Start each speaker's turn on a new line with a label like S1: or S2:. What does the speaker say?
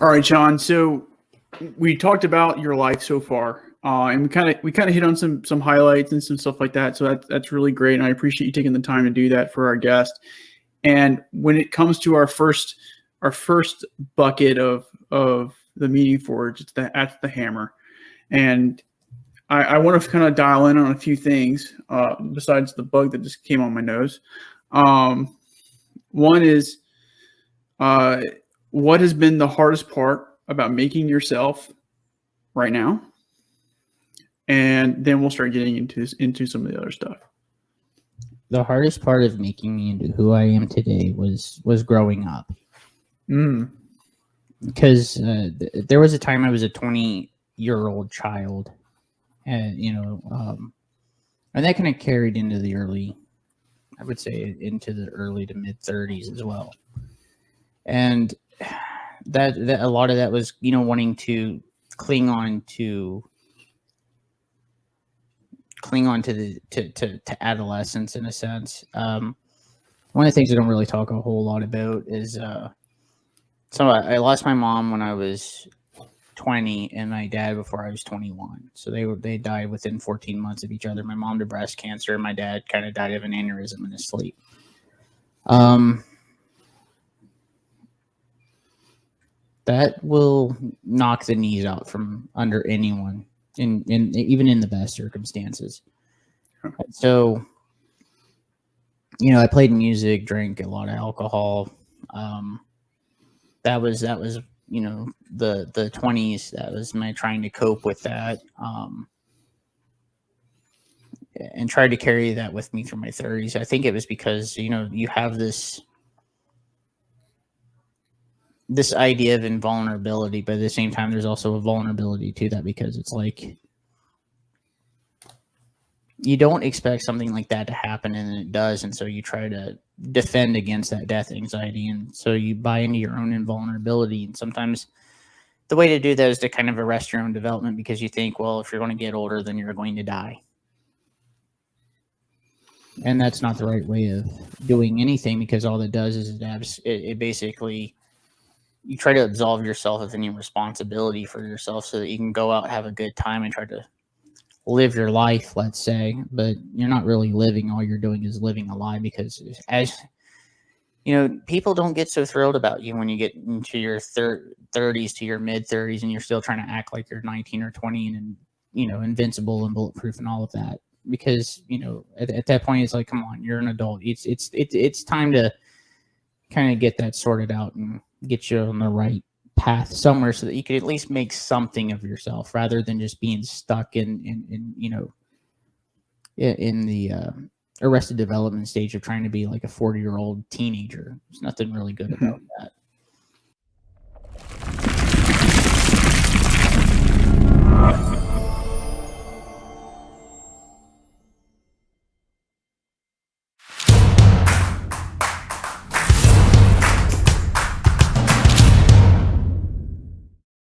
S1: All right, Sean. So we talked about your life so far, and we kind of hit on some highlights and some stuff like that. So that's really great, and I appreciate you taking the time to do that for our guest. And when it comes to our first bucket of the meeting forge, that's the hammer. And I want to kind of dial in on a few things besides the bug that just came on my nose. Um, One is uh, what has been the hardest part about making yourself right now, and then we'll start getting into some of the other stuff.
S2: The hardest part of making me into who I am today was growing up.
S1: Mm.
S2: Because there was a time I was a 20-year-old child, and and that kind of carried into the early, I would say, into the early to mid 30s as well. And that a lot of that was wanting to cling on to to adolescence in a sense. One of the things I don't really talk a whole lot about is so I lost my mom when I was 20 and my dad before I was 21. So they died within 14 months of each other. My mom to breast cancer, and my dad kind of died of an aneurysm in his sleep. That will knock the knees out from under anyone, in even in the best circumstances. So, I played music, drank a lot of alcohol. That was the 20s. That was my trying to cope with that, and tried to carry that with me through my 30s. I think it was because you have this idea of invulnerability, but at the same time, there's also a vulnerability to that, because it's like you don't expect something like that to happen, and it does, and so you try to defend against that death anxiety, and so you buy into your own invulnerability. And sometimes the way to do that is to kind of arrest your own development, because you think, well, if you're going to get older, then you're going to die. And that's not the right way of doing anything, because all that does is it basically, you try to absolve yourself of any responsibility for yourself so that you can go out, have a good time, and try to live your life, let's say. But you're not really living. All you're doing is living a lie, because as people don't get so thrilled about you when you get into your 30s to your mid 30s, and you're still trying to act like you're 19 or 20 and invincible and bulletproof and all of that. Because at that point, it's like, come on, you're an adult. It's time to kind of get that sorted out and get you on the right path somewhere, so that you could at least make something of yourself, rather than just being stuck in the arrested development stage of trying to be like a 40-year-old teenager. There's nothing really good about that.